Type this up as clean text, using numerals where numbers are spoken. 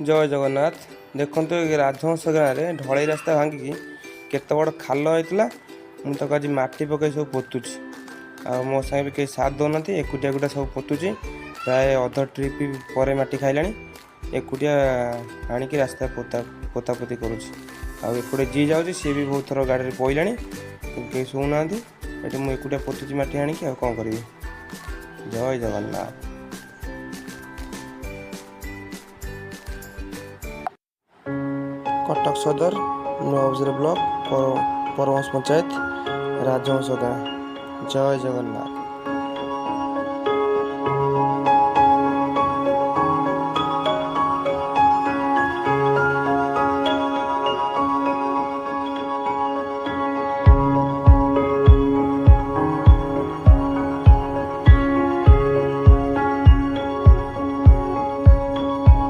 जय जगन्नाथ। देखो राजहंस गाँव में ढलई रास्ता भांगिकी केते बड़ खाल होता मुझे आज माटी पकई सब पोतुची आ मो सागे भी कहीं साथ दौना एकुटिया एकुटिया सब पोतुची प्राय अध ट्रिप पर माटी खाइला एकुटिया आणिकी रास्ता पोतापोती करुँच आउटे जी जाऊँगी सी भी बहुत थर गाड़ी पईला कहीं शोना ये मुझे एकुटिया पोतुची माटी आणिकी आ कौन करी। जय जगन्नाथ। कटक सदर नवबजार ब्लॉक परमहंस पंचायत राजहंस गाँ। जय जगन्नाथ।